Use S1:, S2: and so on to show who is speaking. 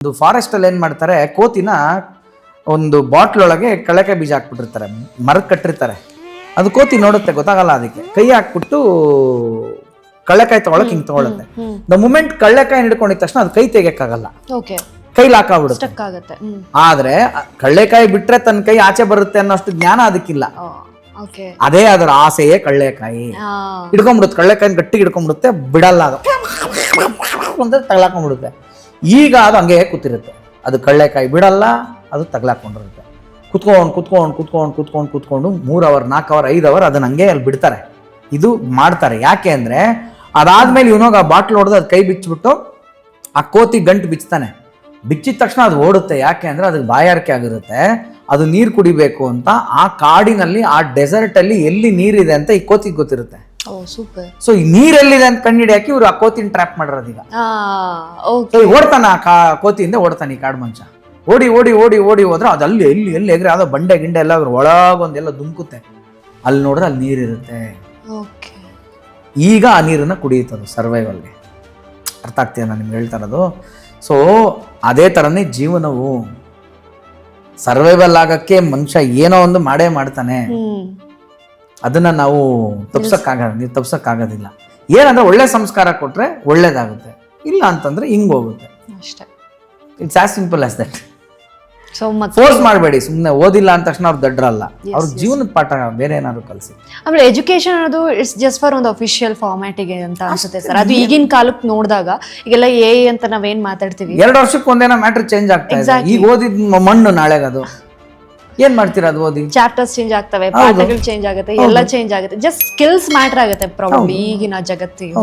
S1: ಒಂದು ಫಾರೆಸ್ಟ್ ಅಲ್ಲಿ ಏನ್ ಮಾಡ್ತಾರೆ, ಕೋತಿನ ಒಂದು ಬಾಟ್ಲ್ ಒಳಗೆ ಕಳೆಕಾಯಿ ಬೀಜ ಹಾಕ್ಬಿಟ್ಟಿರ್ತಾರೆ, ಮರದ ಕಟ್ಟಿರ್ತಾರೆ. ಅದು ಕೋತಿ ನೋಡುತ್ತೆ, ಗೊತ್ತಾಗಲ್ಲ ಅದಕ್ಕೆ. ಕೈ ಹಾಕ್ಬಿಟ್ಟು ಕಳ್ಳೆಕಾಯಿ ತಗೊಳಕ್ ಹಿಂಗ್ ತಗೊಳುತ್ತೆ. ದ ಮೂಮೆಂಟ್ ಕಳ್ಳೆಕಾಯಿ ಹಿಡ್ಕೊಂಡಿದ ತಕ್ಷಣ ಅದು ಕೈ ತೆಗಿಯಕ್ಕಾಗಲ್ಲ, ಕೈಲಿ ಹಾಕಾಗ್ಬಿಡುತ್ತೆ. ಆದ್ರೆ ಕಳ್ಳೆಕಾಯಿ ಬಿಟ್ರೆ ತನ್ನ ಕೈ ಆಚೆ ಬರುತ್ತೆ ಅನ್ನೋಷ್ಟು ಜ್ಞಾನ ಅದಕ್ಕಿಲ್ಲ. ಅದೇ ಅದರ ಆಸೆಯೇ ಕಳ್ಳೆಕಾಯಿ. ಹಿಡ್ಕೊಂಡ್ಬಿಡುತ್ತೆ, ಕಳ್ಳೆಕಾಯಿ ಗಟ್ಟಿಗೆ ಹಿಡ್ಕೊಂಡ್ಬಿಡುತ್ತೆ, ಬಿಡಲ್ಲ, ಅದು ಅಂತ ತಗ್ಲಾಕೊಂಡ್ಬಿಡುತ್ತೆ. ಈಗ ಅದು ಹಂಗೆ ಕೂತಿರುತ್ತೆ, ಅದು ಕಳ್ಳೆಕಾಯಿ ಬಿಡಲ್ಲ, ಅದು ತಗ್ಲಾಕೊಂಡಿರುತ್ತೆ. ಕುತ್ಕೊಂಡು 3 ಅವರ್ 4 ಅವರ್ 5 ಅವರ್ ಅದನ್ನ ಹಂಗೆ ಅಲ್ಲಿ ಬಿಡ್ತಾರೆ. ಇದು ಮಾಡ್ತಾರೆ ಯಾಕೆ ಅಂದ್ರೆ, ಅದಾದ್ಮೇಲೆ ಇವನೋಗ ಆ ಬಾಟ್ಲ್ ಹೊಡೆದು ಅದು ಕೈ ಬಿಚ್ಚಿಬಿಟ್ಟು ಆ ಕೋತಿ ಗಂಟು ಬಿಚ್ತಾನೆ. ಬಿಚ್ಚಿದ ತಕ್ಷಣ ಅದು ಓಡುತ್ತೆ. ಯಾಕೆ ಅಂದ್ರೆ ಅದಕ್ಕೆ ಬಾಯಾರಿಕೆ ಆಗಿರುತ್ತೆ, ಅದು ನೀರು ಕುಡಿಬೇಕು ಅಂತ. ಆ ಕಾಡಿನಲ್ಲಿ, ಆ ಡೆಸರ್ಟ್ ಅಲ್ಲಿ ಎಲ್ಲಿ ನೀರಿದೆ ಅಂತ ಈ ಕೋತಿಗೆ ಗೊತ್ತಿರುತ್ತೆ. ಸೊ ಈ ನೀರೆಲ್ಲಿದೆ ಅಂತ ಕಂಡಿಡಿಯಾಕಿ ಇವ್ರು ಆ ಕೋತಿನ ಟ್ರ್ಯಾಪ್ ಮಾಡಿರೋದೀಗ. ಓಡ್ತಾನ, ಆ ಕೋತಿಯಿಂದ ಓಡ್ತಾನೆ ಈ ಕಾಡು ಮನುಷ್ಯ. ಓಡಿ ಓಡಿ ಓಡಿ ಓಡಿ ಹೋದ್ರೆ ಅದು ಅಲ್ಲಿ ಎಲ್ಲಿ ಎಗ್ರೆ ಯಾವುದೋ ಬಂಡೆ ಗಿಂಡೆ ಎಲ್ಲ ಒಳಗೊಂದೆಲ್ಲ ದುಮ್ಕುತ್ತೆ. ಅಲ್ಲಿ ನೋಡಿದ್ರೆ ಅಲ್ಲಿ ನೀರಿರುತ್ತೆ. ಈಗ ಆ ನೀರನ್ನ ಕುಡಿಯುತ್ತದೆ ಸರ್ವೈವಲ್ಗೆ. ಅರ್ಥ ಆಗ್ತೀಯ ನಾನು ನಿಮ್ಗೆ ಹೇಳ್ತಾ ಇರೋದು? ಸೊ ಅದೇ ಥರನೇ ಜೀವನವು. ಸರ್ವೈವಲ್ ಆಗಕ್ಕೆ ಮನುಷ್ಯ ಏನೋ ಒಂದು ಮಾಡೇ ಮಾಡ್ತಾನೆ. ಅದನ್ನ ನಾವು ನೀವು ತಪ್ಸಕ್ಕಾಗೋದಿಲ್ಲ. ಏನಂದ್ರೆ ಒಳ್ಳೆ ಸಂಸ್ಕಾರ ಕೊಟ್ರೆ ಒಳ್ಳೇದಾಗುತ್ತೆ, ಇಲ್ಲ ಅಂತಂದ್ರೆ ಹಿಂಗ್ ಹೋಗುತ್ತೆ ಅಷ್ಟೇ. It's as simple as that. Force ಮಾಡಬೇಡಿ. ಸುಮ್ಮನೆ ಓದಿಲ್ಲ ಅಂದ ತಕ್ಷಣ ಅವ್ರು ದಡ್ರಲ್ಲ. ಅವ್ರ ಜೀವನದ ಪಾಠ ಬೇರೆ ಏನಾದ್ರು ಕಲಿಸಿ.
S2: ಆಮೇಲೆ ಎಜುಕೇಶನ್ ಅನ್ನೋದು ಇಟ್ಸ್ ಜಸ್ಟ್ ಫಾರ್ ಒಂದು ಅಫಿಷಿಯಲ್ ಫಾರ್ಮ್ಯಾಟಿಗೆ ಅಂತ ಅನ್ಸುತ್ತೆ ಸರ್. ಅದು ಈಗಿನ ಕಾಲಕ್ಕೆ ನೋಡಿದಾಗ ಈಗೆಲ್ಲ ಎ ಅಂತ ನಾವೇನ್ ಮಾತಾಡ್ತೀವಿ,
S1: 2 ವರ್ಷಕ್ಕೆ ಒಂದೇನೋ ಮ್ಯಾಟರ್ ಚೇಂಜ್ ಆಗ್ತಾ ಇದೆ. ಈಗ ಓದಿದ್ ಮಣ್ಣು ನಾಳೆಗೆ ಅದು ಏನ್ ಮಾಡ್ತೀರಾ? ಅದು ಓದಿ
S2: ಚಾಪ್ಟರ್ಸ್ ಚೇಂಜ್ ಆಗ್ತವೆ, ಪಾಠಗಳು ಚೇಂಜ್ ಆಗುತ್ತೆ, ಎಲ್ಲ ಚೇಂಜ್ ಆಗುತ್ತೆ. ಜಸ್ಟ್ ಸ್ಕಿಲ್ಸ್ ಮ್ಯಾಟರ್ ಆಗುತ್ತೆ ಪ್ರಾಬಬ್ಲಿ ಈಗಿನ ಜಗತ್ತಿಗೆ.